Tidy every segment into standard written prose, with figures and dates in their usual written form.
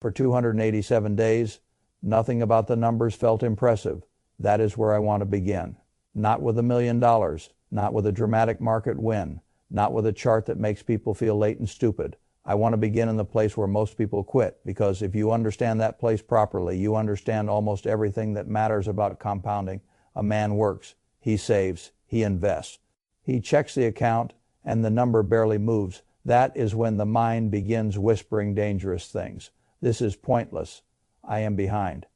For 287 days, nothing about the numbers felt impressive. That is where I want to begin. Not with $1 million, not with a dramatic market win, not with a chart that makes people feel late and stupid. I want to begin in the place where most people quit, because if you understand that place properly, you understand almost everything that matters about compounding. A man works, he saves, he invests. He checks the account, and the number barely moves. That is when the mind begins whispering dangerous things. This is pointless. I am behind.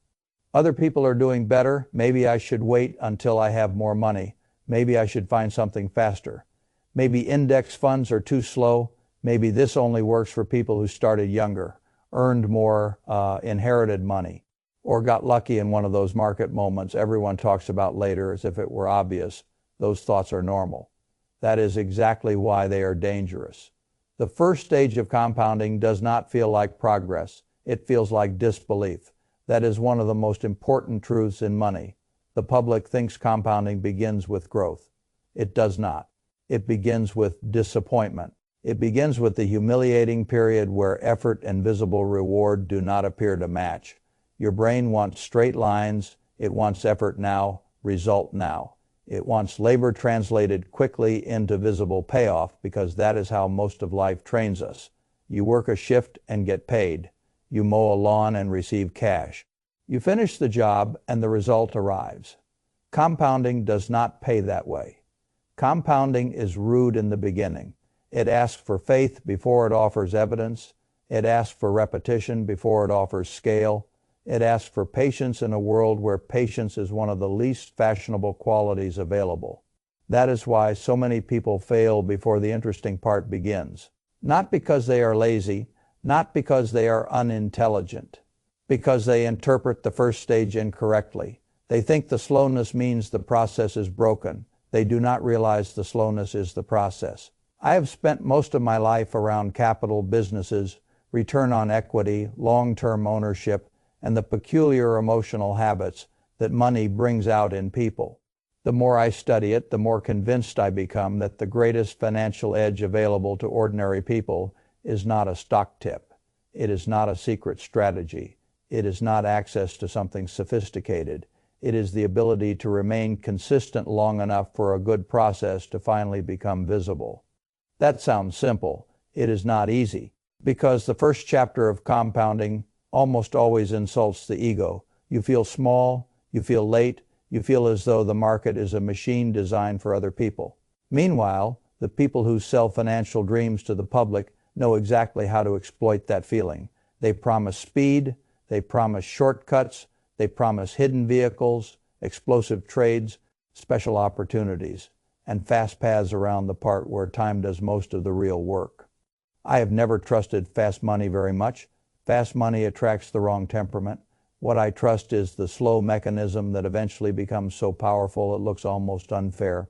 Other people are doing better. Maybe I should wait until I have more money. Maybe I should find something faster. Maybe index funds are too slow. Maybe this only works for people who started younger, earned more, inherited money, or got lucky in one of those market moments everyone talks about later as if it were obvious. Those thoughts are normal. That is exactly why they are dangerous. The first stage of compounding does not feel like progress. It feels like disbelief. That is one of the most important truths in money. The public thinks compounding begins with growth. It does not. It begins with disappointment. It begins with the humiliating period where effort and visible reward do not appear to match. Your brain wants straight lines. It wants effort now, result now. It wants labor translated quickly into visible payoff, because that is how most of life trains us. You work a shift and get paid. You mow a lawn and receive cash. You finish the job and the result arrives. Compounding does not pay that way. Compounding is rude in the beginning. It asks for faith before it offers evidence. It asks for repetition before it offers scale. It asks for patience in a world where patience is one of the least fashionable qualities available. That is why so many people fail before the interesting part begins. Not because they are lazy, not because they are unintelligent, because they interpret the first stage incorrectly. They think the slowness means the process is broken. They do not realize the slowness is the process. I have spent most of my life around capital businesses, return on equity, long-term ownership, and the peculiar emotional habits that money brings out in people. The more I study it, the more convinced I become that the greatest financial edge available to ordinary people is not a stock tip. It is not a secret strategy. It is not access to something sophisticated. It is the ability to remain consistent long enough for a good process to finally become visible. That sounds simple. It is not easy, because the first chapter of compounding almost always insults the ego. You feel small, you feel late, you feel as though the market is a machine designed for other people. Meanwhile, the people who sell financial dreams to the public know exactly how to exploit that feeling. They promise speed, they promise shortcuts, they promise hidden vehicles, explosive trades, special opportunities, and fast paths around the part where time does most of the real work. I have never trusted fast money very much. Fast money attracts the wrong temperament. What I trust is the slow mechanism that eventually becomes so powerful it looks almost unfair.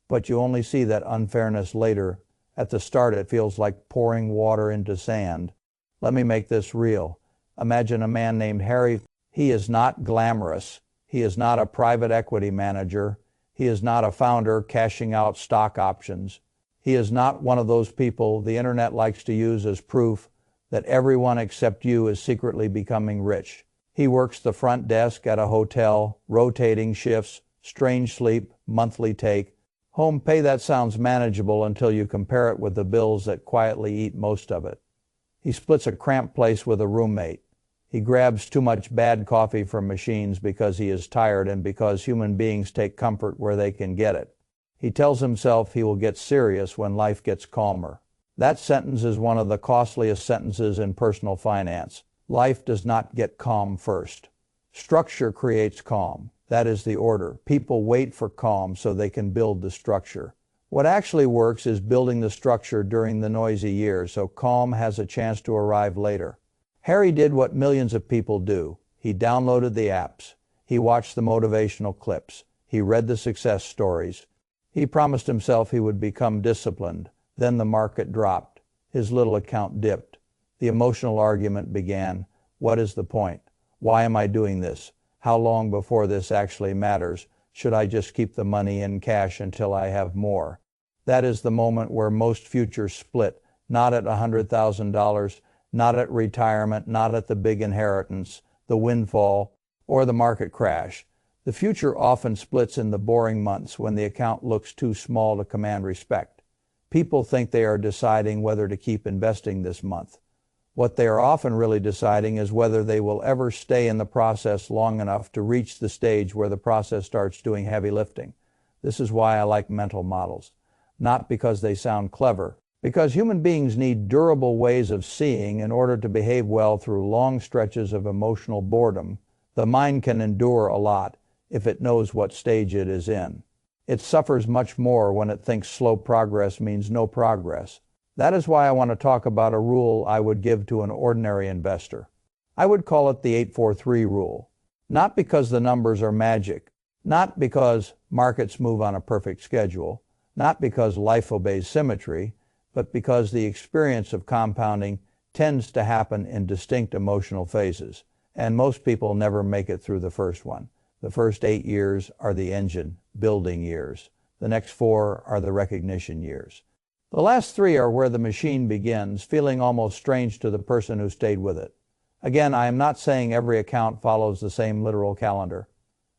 But you only see that unfairness later. At the start, it feels like pouring water into sand. Let me make this real. Imagine a man named Harry. He is not glamorous. He is not a private equity manager. He is not a founder cashing out stock options. He is not one of those people the internet likes to use as proof that everyone except you is secretly becoming rich. He works the front desk at a hotel, rotating shifts, strange sleep, monthly take. Home pay that sounds manageable until you compare it with the bills that quietly eat most of it. He splits a cramped place with a roommate. He grabs too much bad coffee from machines because he is tired and because human beings take comfort where they can get it. He tells himself he will get serious when life gets calmer. That sentence is one of the costliest sentences in personal finance. Life does not get calm first. Structure creates calm. That is the order. People wait for calm so they can build the structure. What actually works is building the structure during the noisy years so calm has a chance to arrive later. Harry did what millions of people do. He downloaded the apps. He watched the motivational clips. He read the success stories. He promised himself he would become disciplined. Then the market dropped. His little account dipped. The emotional argument began. What is the point? Why am I doing this? How long before this actually matters? Should I just keep the money in cash until I have more? That is the moment where most futures split, not at $100,000, not at retirement, not at the big inheritance, the windfall, or the market crash. The future often splits in the boring months when the account looks too small to command respect. People think they are deciding whether to keep investing this month. What they are often really deciding is whether they will ever stay in the process long enough to reach the stage where the process starts doing heavy lifting. This is why I like mental models. Not because they sound clever, because human beings need durable ways of seeing in order to behave well through long stretches of emotional boredom. The mind can endure a lot if it knows what stage it is in. It suffers much more when it thinks slow progress means no progress. That is why I want to talk about a rule I would give to an ordinary investor. I would call it the 843 rule. Not because the numbers are magic, not because markets move on a perfect schedule, not because life obeys symmetry, but because the experience of compounding tends to happen in distinct emotional phases, and most people never make it through the first one. The first 8 years are the engine building years. The next 4 are the recognition years. The last 3 are where the machine begins, feeling almost strange to the person who stayed with it. Again, I am not saying every account follows the same literal calendar.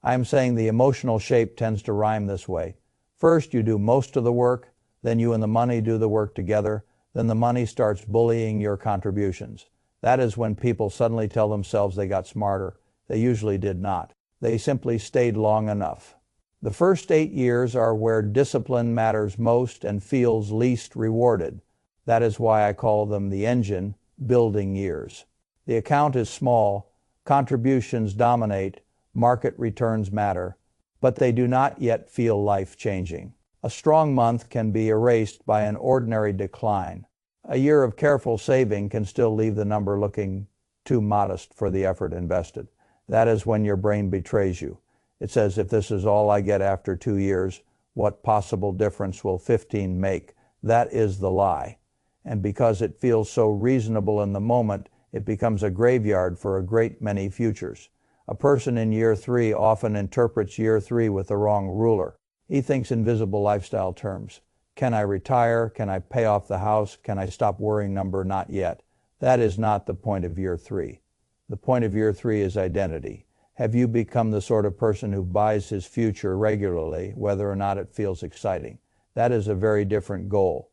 I am saying the emotional shape tends to rhyme this way. First, you do most of the work, then you and the money do the work together, then the money starts bullying your contributions. That is when people suddenly tell themselves they got smarter. They usually did not. They simply stayed long enough. The first 8 years are where discipline matters most and feels least rewarded. That is why I call them the engine building years. The account is small, contributions dominate, market returns matter, but they do not yet feel life-changing. A strong month can be erased by an ordinary decline. A year of careful saving can still leave the number looking too modest for the effort invested. That is when your brain betrays you. It says, if this is all I get after 2 years, what possible difference will 15 make? That is the lie. And because it feels so reasonable in the moment, it becomes a graveyard for a great many futures. A person in year 3 often interprets year 3 with the wrong ruler. He thinks in visible lifestyle terms. Can I retire? Can I pay off the house? Can I stop worrying? Not yet. That is not the point of year 3. The point of year 3 is identity. Have you become the sort of person who buys his future regularly, whether or not it feels exciting? That is a very different goal.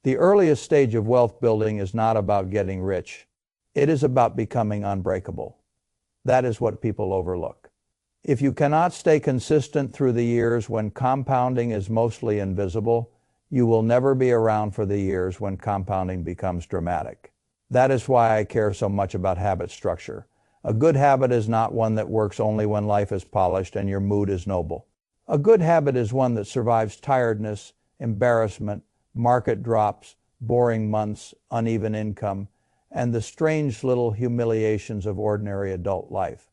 The earliest stage of wealth building is not about getting rich. It is about becoming unbreakable. That is what people overlook. If you cannot stay consistent through the years when compounding is mostly invisible, you will never be around for the years when compounding becomes dramatic. That is why I care so much about habit structure. A good habit is not one that works only when life is polished and your mood is noble. A good habit is one that survives tiredness, embarrassment, market drops, boring months, uneven income, and the strange little humiliations of ordinary adult life.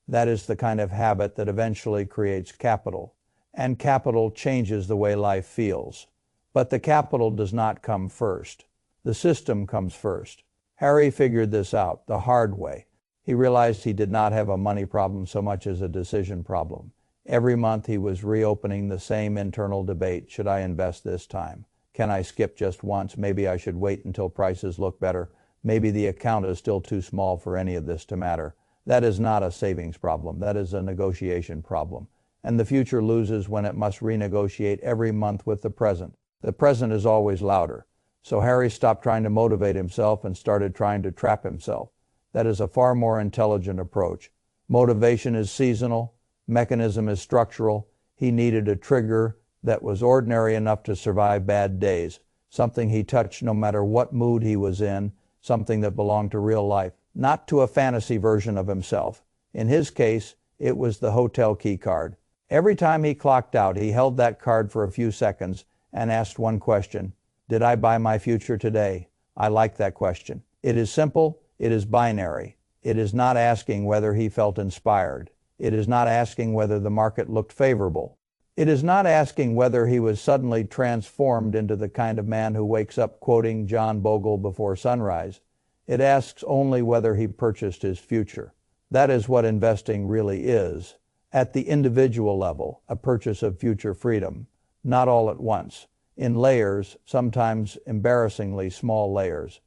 That is the kind of habit that eventually creates capital, and capital changes the way life feels. But the capital does not come first. The system comes first. Harry figured this out the hard way. He realized he did not have a money problem so much as a decision problem. Every month he was reopening the same internal debate. Should I invest this time? Can I skip just once? Maybe I should wait until prices look better. Maybe the account is still too small for any of this to matter. That is not a savings problem. That is a negotiation problem. And the future loses when it must renegotiate every month with the present. The present is always louder. So Harry stopped trying to motivate himself and started trying to trap himself. That is a far more intelligent approach. Motivation is seasonal. Mechanism is structural. He needed a trigger that was ordinary enough to survive bad days, something he touched no matter what mood he was in, something that belonged to real life, not to a fantasy version of himself. In his case, it was the hotel key card. Every time he clocked out, he held that card for a few seconds and asked one question: did I buy my future today? I like that question. It is simple. It is binary. It is not asking whether he felt inspired. It is not asking whether the market looked favorable. It is not asking whether he was suddenly transformed into the kind of man who wakes up quoting John Bogle before sunrise. It asks only whether he purchased his future. That is what investing really is. At the individual level, a purchase of future freedom. Not all at once. In layers, sometimes embarrassingly small layers.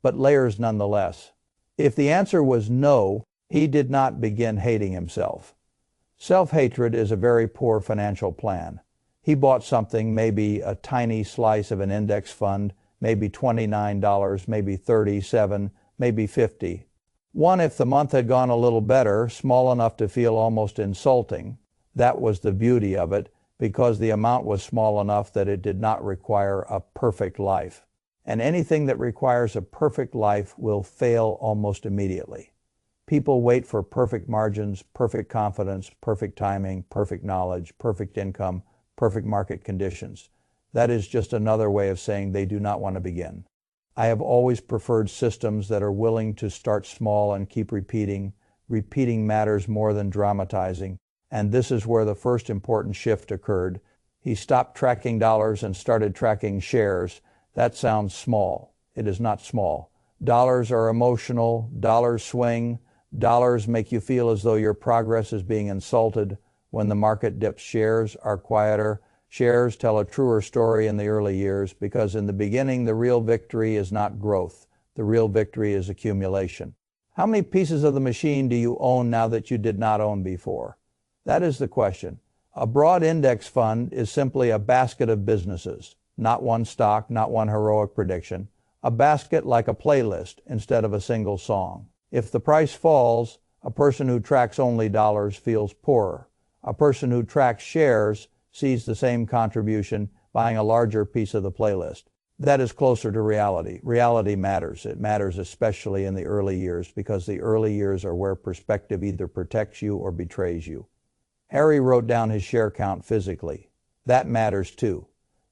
but layers nonetheless. If the answer was no, he did not begin hating himself. Self-hatred is a very poor financial plan. He bought something, maybe a tiny slice of an index fund, maybe $29, maybe $37, maybe $50. One, if the month had gone a little better, small enough to feel almost insulting. That was the beauty of it, because the amount was small enough that it did not require a perfect life. And anything that requires a perfect life will fail almost immediately. People wait for perfect margins, perfect confidence, perfect timing, perfect knowledge, perfect income, perfect market conditions. That is just another way of saying they do not want to begin. I have always preferred systems that are willing to start small and keep repeating. Repeating matters more than dramatizing, and this is where the first important shift occurred. He stopped tracking dollars and started tracking shares. That sounds small. It is not small. Dollars are emotional. Dollars swing. Dollars make you feel as though your progress is being insulted. When the market dips, shares are quieter. Shares tell a truer story in the early years because in the beginning the real victory is not growth. The real victory is accumulation. How many pieces of the machine do you own now that you did not own before? That is the question. A broad index fund is simply a basket of businesses, not one stock, not one heroic prediction. A basket like a playlist instead of a single song. If the price falls, a person who tracks only dollars feels poorer. A person who tracks shares sees the same contribution buying a larger piece of the playlist. That is closer to reality. Reality matters. It matters especially in the early years because the early years are where perspective either protects you or betrays you. Harry wrote down his share count physically. That matters too.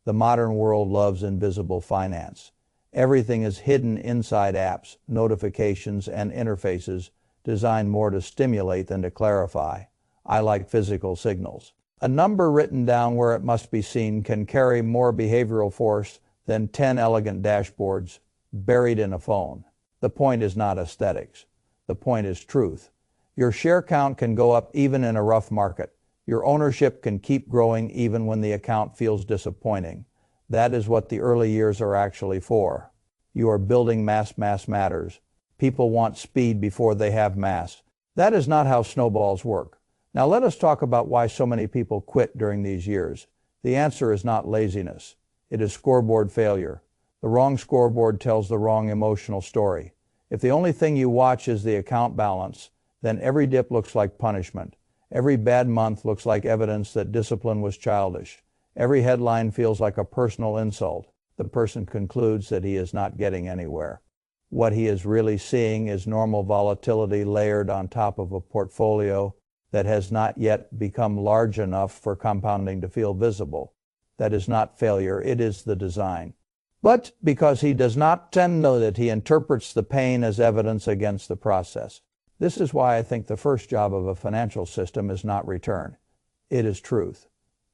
The modern world loves invisible finance. Everything is hidden inside apps, notifications, and interfaces designed more to stimulate than to clarify. I like physical signals. A number written down where it must be seen can carry more behavioral force than 10 elegant dashboards buried in a phone. The point is not aesthetics. The point is truth. Your share count can go up even in a rough market. Your ownership can keep growing even when the account feels disappointing. That is what the early years are actually for. You are building mass matters. People want speed before they have mass. That is not how snowballs work. Now let us talk about why so many people quit during these years. The answer is not laziness. It is scoreboard failure. The wrong scoreboard tells the wrong emotional story. If the only thing you watch is the account balance, then every dip looks like punishment. Every bad month looks like evidence that discipline was childish. Every headline feels like a personal insult. The person concludes that he is not getting anywhere. What he is really seeing is normal volatility layered on top of a portfolio that has not yet become large enough for compounding to feel visible. That is not failure, it is the design. But because he does not know that, he interprets the pain as evidence against the process. This is why I think the first job of a financial system is not return. It is truth.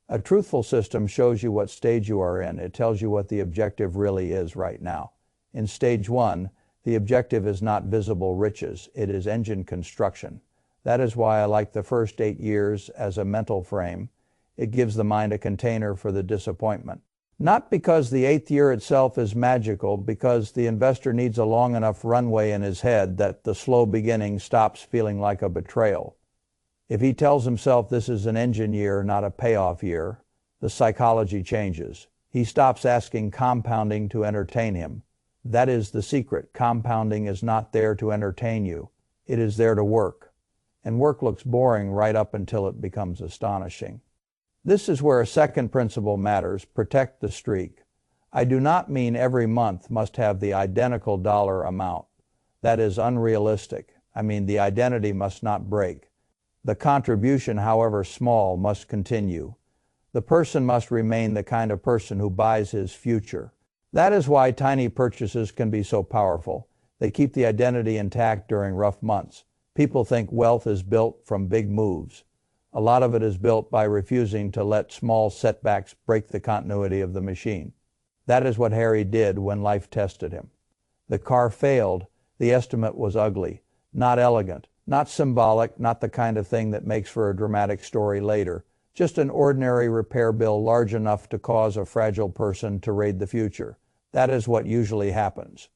A truthful system shows you what stage you are in. It tells you what the objective really is right now. In stage 1, the objective is not visible riches, it is engine construction. That is why I like the first 8 years as a mental frame. It gives the mind a container for the disappointment. Not because the 8th year itself is magical, because the investor needs a long enough runway in his head that the slow beginning stops feeling like a betrayal. If he tells himself this is an engine year, not a payoff year, the psychology changes. He stops asking compounding to entertain him. That is the secret. Compounding is not there to entertain you. It is there to work. And work looks boring right up until it becomes astonishing. This is where a second principle matters: protect the streak. I do not mean every month must have the identical dollar amount. That is unrealistic. I mean the identity must not break. The contribution, however small, must continue. The person must remain the kind of person who buys his future. That is why tiny purchases can be so powerful. They keep the identity intact during rough months. People think wealth is built from big moves. A lot of it is built by refusing to let small setbacks break the continuity of the machine. That is what Harry did when life tested him. The car failed. The estimate was ugly, not elegant, not symbolic, not the kind of thing that makes for a dramatic story later. Just an ordinary repair bill large enough to cause a fragile person to raid the future. That is what usually happens.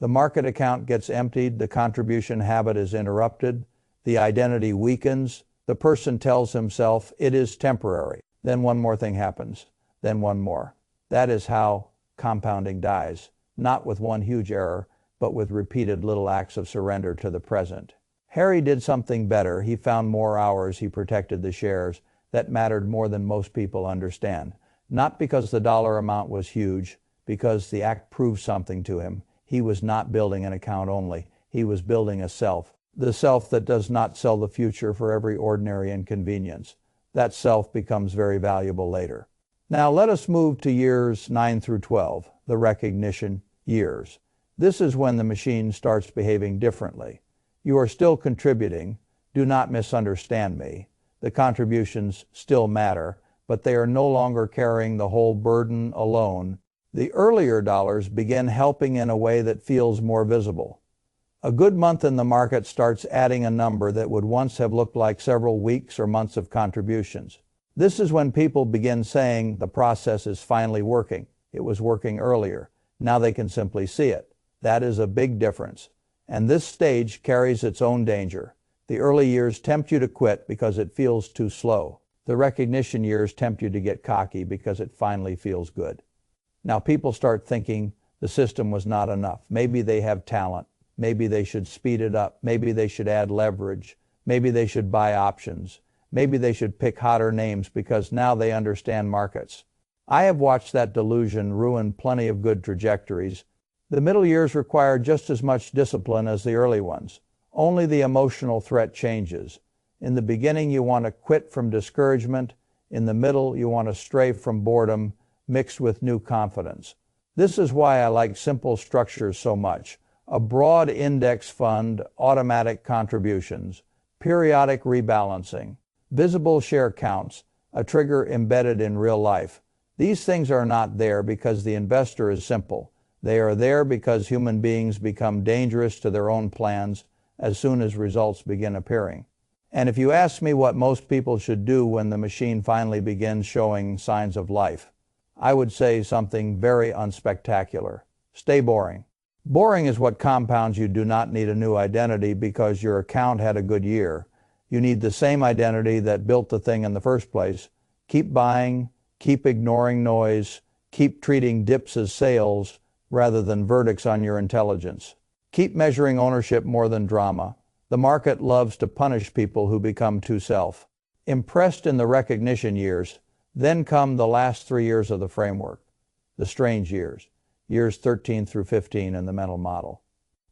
The market account gets emptied, the contribution habit is interrupted, the identity weakens, the person tells himself it is temporary. Then one more thing happens, then one more. That is how compounding dies, not with one huge error, but with repeated little acts of surrender to the present. Harry did something better. He found more hours, he protected the shares. That mattered more than most people understand. Not because the dollar amount was huge, because the act proved something to him. He was not building an account only. He was building a self. The self that does not sell the future for every ordinary inconvenience. That self becomes very valuable later. Now let us move to years 9 through 12, the recognition years. This is when the machine starts behaving differently. You are still contributing. Do not misunderstand me. The contributions still matter, but they are no longer carrying the whole burden alone. The earlier dollars begin helping in a way that feels more visible. A good month in the market starts adding a number that would once have looked like several weeks or months of contributions. This is when people begin saying the process is finally working. It was working earlier. Now they can simply see it. That is a big difference. And this stage carries its own danger. The early years tempt you to quit because it feels too slow. The recognition years tempt you to get cocky because it finally feels good. Now people start thinking the system was not enough. Maybe they have talent. Maybe they should speed it up. Maybe they should add leverage. Maybe they should buy options. Maybe they should pick hotter names because now they understand markets. I have watched that delusion ruin plenty of good trajectories. The middle years require just as much discipline as the early ones. Only the emotional threat changes. In the beginning, you want to quit from discouragement. In the middle, you want to stray from boredom, mixed with new confidence. This is why I like simple structures so much. A broad index fund, automatic contributions, periodic rebalancing, visible share counts, a trigger embedded in real life. These things are not there because the investor is simple. They are there because human beings become dangerous to their own plans as soon as results begin appearing. And if you ask me what most people should do when the machine finally begins showing signs of life, I would say something very unspectacular. Stay boring. Boring is what compounds. You do not need a new identity because your account had a good year. You need the same identity that built the thing in the first place. Keep buying, keep ignoring noise, keep treating dips as sales rather than verdicts on your intelligence. Keep measuring ownership more than drama. The market loves to punish people who become too self. Impressed in the recognition years, then come the last 3 years of the framework, the strange years, years 13 through 15 in the mental model.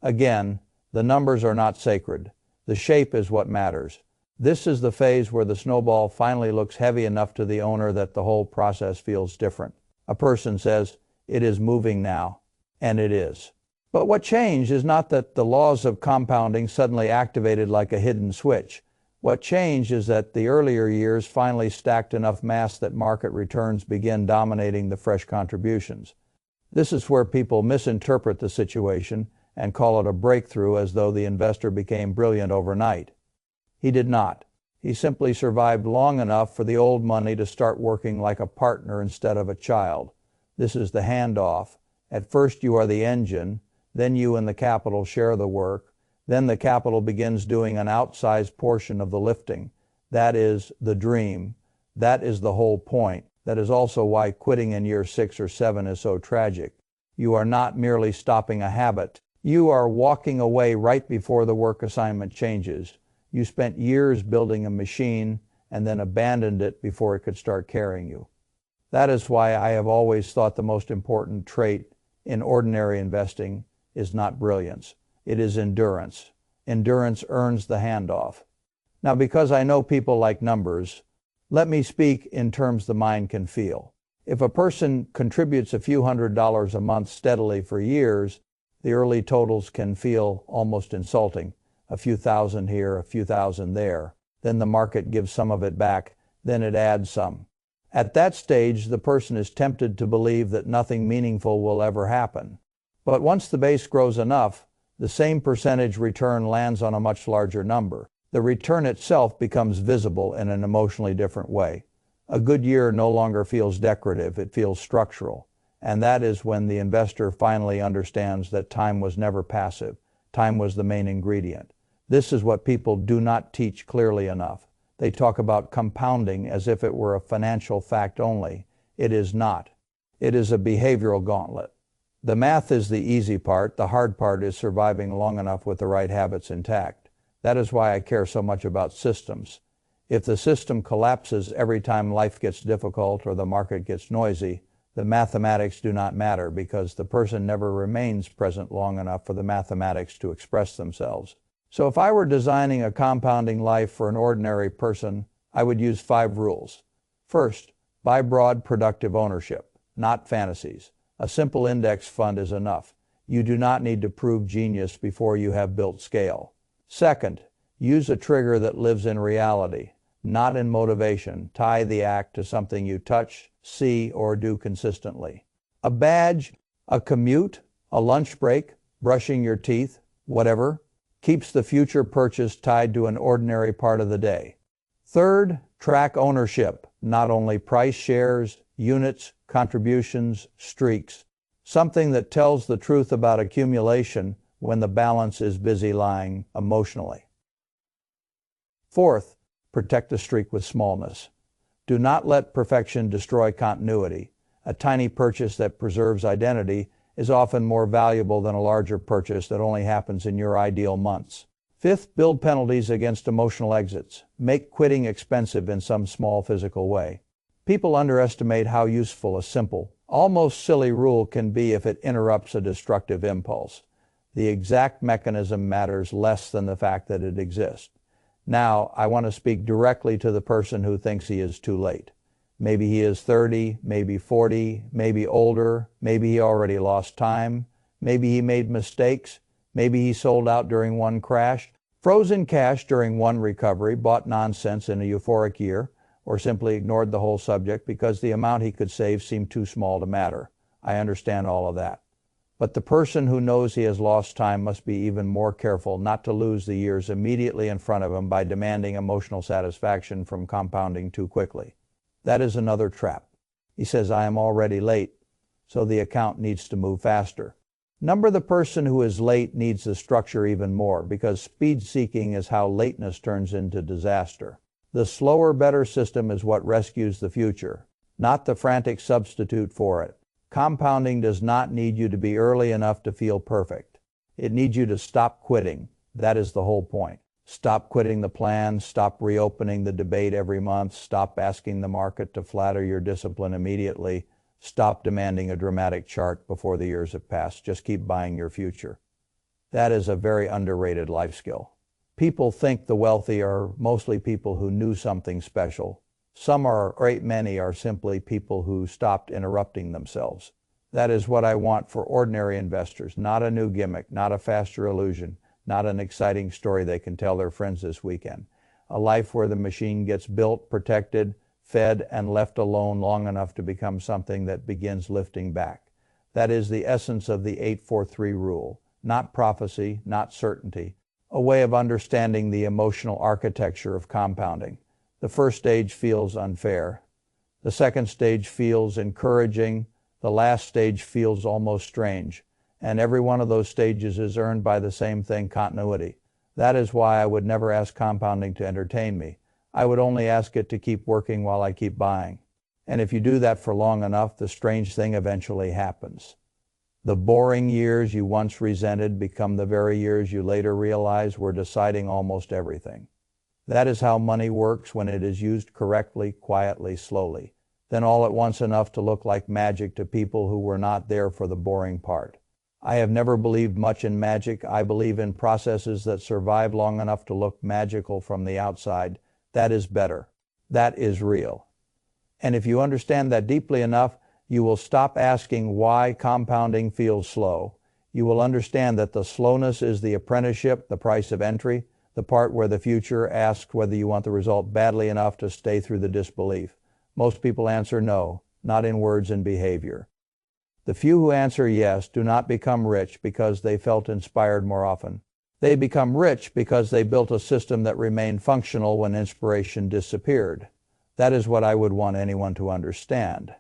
Again, the numbers are not sacred. The shape is what matters. This is the phase where the snowball finally looks heavy enough to the owner that the whole process feels different. A person says, "It is moving now," and it is. But what changed is not that the laws of compounding suddenly activated like a hidden switch. What changed is that the earlier years finally stacked enough mass that market returns begin dominating the fresh contributions. This is where people misinterpret the situation and call it a breakthrough as though the investor became brilliant overnight. He did not. He simply survived long enough for the old money to start working like a partner instead of a child. This is the handoff. At first you are the engine, then you and the capital share the work, then the capital begins doing an outsized portion of the lifting. That is the dream. That is the whole point. That is also why quitting in year 6 or 7 is so tragic. You are not merely stopping a habit. You are walking away right before the work assignment changes. You spent years building a machine and then abandoned it before it could start carrying you. That is why I have always thought the most important trait in ordinary investing is not brilliance. It is endurance. Endurance earns the handoff. Now, because I know people like numbers, let me speak in terms the mind can feel. If a person contributes a few $100s a month steadily for years, the early totals can feel almost insulting. A few thousand here, a few thousand there. Then the market gives some of it back, then it adds some. At that stage, the person is tempted to believe that nothing meaningful will ever happen. But once the base grows enough, the same percentage return lands on a much larger number. The return itself becomes visible in an emotionally different way. A good year no longer feels decorative, it feels structural. And that is when the investor finally understands that time was never passive. Time was the main ingredient. This is what people do not teach clearly enough. They talk about compounding as if it were a financial fact only. It is not. It is a behavioral gauntlet. The math is the easy part. The hard part is surviving long enough with the right habits intact. That is why I care so much about systems. If the system collapses every time life gets difficult or the market gets noisy, the mathematics do not matter because the person never remains present long enough for the mathematics to express themselves. So if I were designing a compounding life for an ordinary person, I would use 5 rules. First, buy broad, productive ownership, not fantasies. A simple index fund is enough. You do not need to prove genius before you have built scale. Second, use a trigger that lives in reality, not in motivation. Tie the act to something you touch, see, or do consistently. A badge, a commute, a lunch break, brushing your teeth, whatever, keeps the future purchase tied to an ordinary part of the day. Third, track ownership, not only price, shares, units, contributions, streaks. Something that tells the truth about accumulation when the balance is busy lying emotionally. Fourth, protect the streak with smallness. Do not let perfection destroy continuity. A tiny purchase that preserves identity is often more valuable than a larger purchase that only happens in your ideal months. Fifth, build penalties against emotional exits. Make quitting expensive in some small physical way. People underestimate how useful a simple, almost silly rule can be if it interrupts a destructive impulse. The exact mechanism matters less than the fact that it exists. Now, I want to speak directly to the person who thinks he is too late. Maybe he is 30, maybe 40, maybe older, maybe he already lost time, maybe he made mistakes, maybe he sold out during one crash, froze in cash during one recovery, bought nonsense in a euphoric year, or simply ignored the whole subject because the amount he could save seemed too small to matter. I understand all of that. But the person who knows he has lost time must be even more careful not to lose the years immediately in front of him by demanding emotional satisfaction from compounding too quickly. That is another trap. He says, I am already late, so the account needs to move faster. The person who is late needs the structure even more because speed seeking is how lateness turns into disaster. The slower, better system is what rescues the future, not the frantic substitute for it. Compounding does not need you to be early enough to feel perfect. It needs you to stop quitting. That is the whole point. Stop quitting the plan, stop reopening the debate every month, stop asking the market to flatter your discipline immediately, stop demanding a dramatic chart before the years have passed. Just keep buying your future. That is a very underrated life skill. People think the wealthy are mostly people who knew something special. Some or a great many are simply people who stopped interrupting themselves. That is what I want for ordinary investors, not a new gimmick, not a faster illusion, not an exciting story they can tell their friends this weekend. A life where the machine gets built, protected, fed, and left alone long enough to become something that begins lifting back. That is the essence of the 843 rule. Not prophecy, not certainty. A way of understanding the emotional architecture of compounding. The first stage feels unfair. The second stage feels encouraging. The last stage feels almost strange. And every one of those stages is earned by the same thing, continuity. That is why I would never ask compounding to entertain me. I would only ask it to keep working while I keep buying. And if you do that for long enough, the strange thing eventually happens. The boring years you once resented become the very years you later realize were deciding almost everything. That is how money works when it is used correctly, quietly, slowly. Then all at once enough to look like magic to people who were not there for the boring part. I have never believed much in magic. I believe in processes that survive long enough to look magical from the outside. That is better. That is real. And if you understand that deeply enough, you will stop asking why compounding feels slow. You will understand that the slowness is the apprenticeship, the price of entry, the part where the future asks whether you want the result badly enough to stay through the disbelief. Most people answer no, not in words and behavior. The few who answer yes do not become rich because they felt inspired more often. They become rich because they built a system that remained functional when inspiration disappeared. That is what I would want anyone to understand.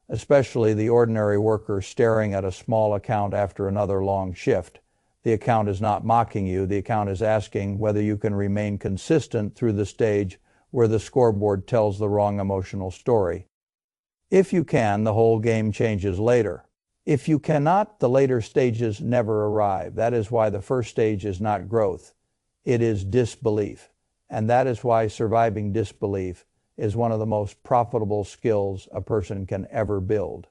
especially the ordinary worker staring at a small account after another long shift. The account is not mocking you. The account is asking whether you can remain consistent through the stage where the scoreboard tells the wrong emotional story. If you can, the whole game changes later. If you cannot, the later stages never arrive. That is why the first stage is not growth. It is disbelief. And that is why surviving disbelief is one of the most profitable skills a person can ever build.